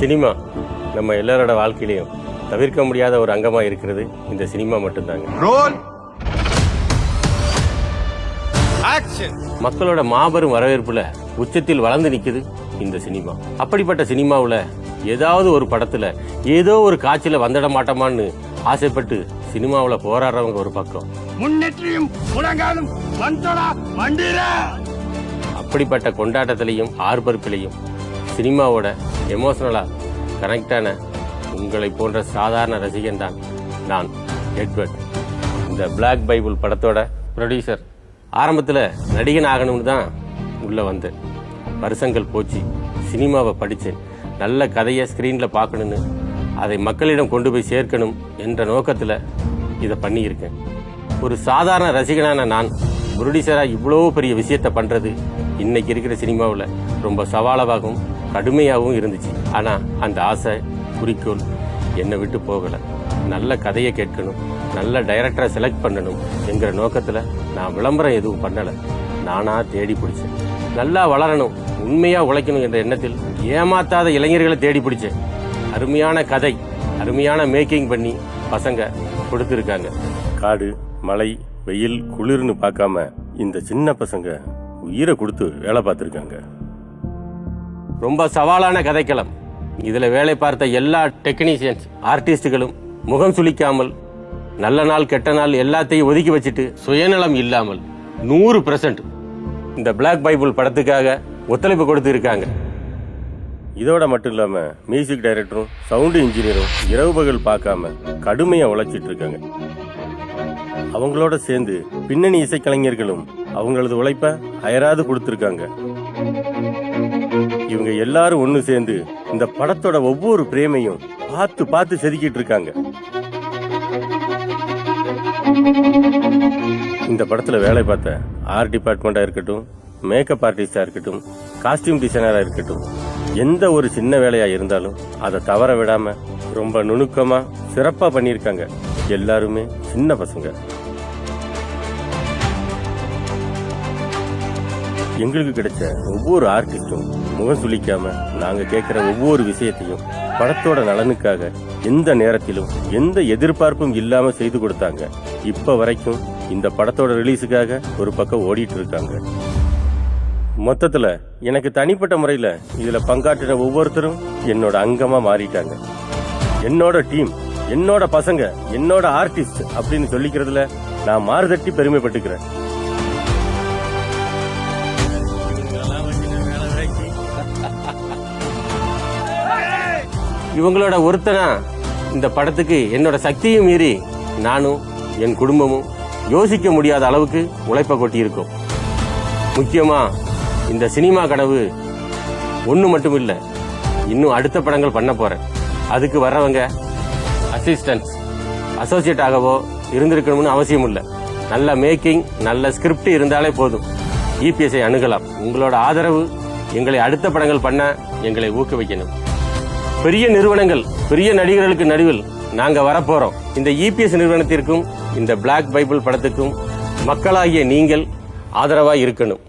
Cinema நம்ம எல்லாரோட வாழ்க்கையிலையும் தவிர்க்க முடியாத ஒரு அங்கமாக இருக்கிறது இந்த சினிமா மட்டும்தாங்க. Role action. மக்களோட மாபெரும் வரவேற்புல உச்சத்தில் வளர்ந்து நிக்குது இந்த சினிமா. அப்படிப்பட்ட சினிமாவில் ஏதாவது ஒரு படத்துல ஏதோ ஒரு காட்சியில வந்துட மாட்டோமான்னு ஆசைப்பட்டு சினிமாவில் போராடுறவங்க ஒரு பக்கம், முன்னேற்றியும் முழங்காலும் அப்படிப்பட்ட கொண்டாட்டத்திலையும் ஆர்ப்பரிப்பிலையும் சினிமாவோட எமோஷனலா கனெக்டான உங்களை போன்ற சாதாரண ரசிகன் தான் நான், எட்வர்ட். இந்த பிளாக் பைபிள் படத்தோட ப்ரொடியூசர். ஆரம்பத்தில் நடிகன் ஆகணும்னு தான் உள்ளே வந்தேன். வருஷங்கள் போச்சு, சினிமாவை படித்தேன். நல்ல கதையை ஸ்க்ரீனில் பார்க்கணுன்னு, அதை மக்களிடம் கொண்டு போய் சேர்க்கணும் என்ற நோக்கத்தில் இதை பண்ணியிருக்கேன். ஒரு சாதாரண ரசிகனான நான் ப்ரொடியூசராக இவ்வளோ பெரிய விஷயத்தை பண்ணுறது இன்னைக்கு இருக்கிற சினிமாவில் ரொம்ப சவாலாகவும் கடுமையாகவும் இருந்துச்சு. ஆனால் அந்த ஆசை, குறிக்கோள் என்னை விட்டு போகலை. நல்ல கதையை கேட்கணும், நல்ல டைரக்டரை செலக்ட் பண்ணணும் என்கிற நோக்கத்தில் நான் விளம்பரம் எதுவும் பண்ணலை. நானாக தேடி பிடிச்சேன். நல்லா வளரணும், உண்மையாக உழைக்கணும் என்ற எண்ணத்தில் ஏமாத்தாத இளைஞர்களை தேடி பிடிச்சேன். அருமையான கதை, அருமையான மேக்கிங் பண்ணி பசங்க கொடுத்துருக்காங்க. காடு, மழை, வெயில், குளிர்னு பார்க்காம இந்த சின்ன பசங்க உயிரை கொடுத்து வேலை பார்த்துருக்காங்க. ரொம்ப சவாலான கதைக்களம். இதுல வேலை பார்த்த எல்லா டெக்னீஷியன்ஸ், ஆர்டிஸ்டுகளும் முகம் சுளிக்காமல், நல்ல நாள் கெட்ட நாள் எல்லாத்தையும் ஒதுக்கி வச்சுட்டு சுயநலம் இல்லாமல் 100% இந்த பிளாக் பைபிள் படத்துக்காக ஒத்துழைப்பு கொடுத்து இருக்காங்க. இதோட மட்டும் இல்லாம மியூசிக் டைரக்டரும் சவுண்ட் இன்ஜினியரும் இரவு பகல் பார்க்காம கடுமையா உழைச்சிட்டு இருக்காங்க. அவங்களோட சேர்ந்து பின்னணி இசைக்கலைஞர்களும் அவங்களது உழைப்ப அயராது கொடுத்திருக்காங்க. இவங்க எல்லாரும் ஒண்ணு சேர்ந்து இந்த படத்தோட ஒவ்வொரு பிரேமையும் பார்த்து பார்த்து செதுக்கிட்டு இருக்காங்க. இந்த படத்துல வேலை பார்த்த ஆர்ட் டிபார்ட்மெண்டா இருக்கட்டும், மேக்கப் ஆர்டிஸ்டா இருக்கட்டும், காஸ்டியூம் டிசைனரா இருக்கட்டும், எந்த ஒரு சின்ன வேலையா இருந்தாலும் அதை தவற விடாம ரொம்ப நுணுக்கமா சிறப்பா பண்ணியிருக்காங்க. எல்லாருமே சின்ன பசங்க. எங்களுக்கு கிடைச்ச ஒவ்வொரு ஆர்டிஸ்டும் முகம் சுளிக்காம நாங்க கேட்கிற ஒவ்வொரு விஷயத்தையும் படத்தோட நலனுக்காக எந்த நேரத்திலும் எந்த எதிர்பார்ப்பும் இல்லாம செய்து கொடுத்தாங்க. இப்ப வரைக்கும் இந்த படத்தோட ரிலீஸுக்காக ஒரு பக்கம் ஓடிட்டு இருக்காங்க. மொத்தத்துல எனக்கு தனிப்பட்ட முறையில இதுல பங்காற்றின ஒவ்வொருத்தரும் என்னோட அங்கமா மாறிட்டாங்க. என்னோட டீம், என்னோட பசங்க, என்னோட ஆர்டிஸ்ட் அப்படின்னு சொல்லிக்கிறதுல நான் மாறுதட்டி பெருமைப்பட்டுக்கிறேன். இவங்களோட ஒருத்தனா இந்த படத்துக்கு என்னோட சக்தியும் மீறி நானும் என் குடும்பமும் யோசிக்க முடியாத அளவுக்கு உழைப்ப கொட்டியிருக்கோம். முக்கியமா இந்த சினிமா கனவு ஒண்ணு மட்டும் இல்ல, இன்னும் அடுத்த படங்கள் பண்ண போறேன். அதுக்கு வர்றவங்க அசிஸ்டன்ட்ஸ், அசோசியேட் ஆகவோ இருந்திருக்கணும்னு அவசியம் இல்லை. நல்ல மேக்கிங், நல்ல ஸ்கிரிப்ட் இருந்தாலே போதும். இபிஎஸ்ஐ அணுகலாம். உங்களோட ஆதரவு எங்களை அடுத்த படங்கள் பண்ண எங்களை ஊக்குவிக்கணும். பெரிய நிறுவனங்கள், பெரிய நடிகர்களுக்கு நடுவில் நாங்க வரப்போறோம். இந்த இபிஎஸ் நிறுவனத்திற்கும் இந்த பிளாக் பைபிள் படத்துக்கும் மக்களாகிய நீங்கள் ஆதரவாய் இருக்கணும்.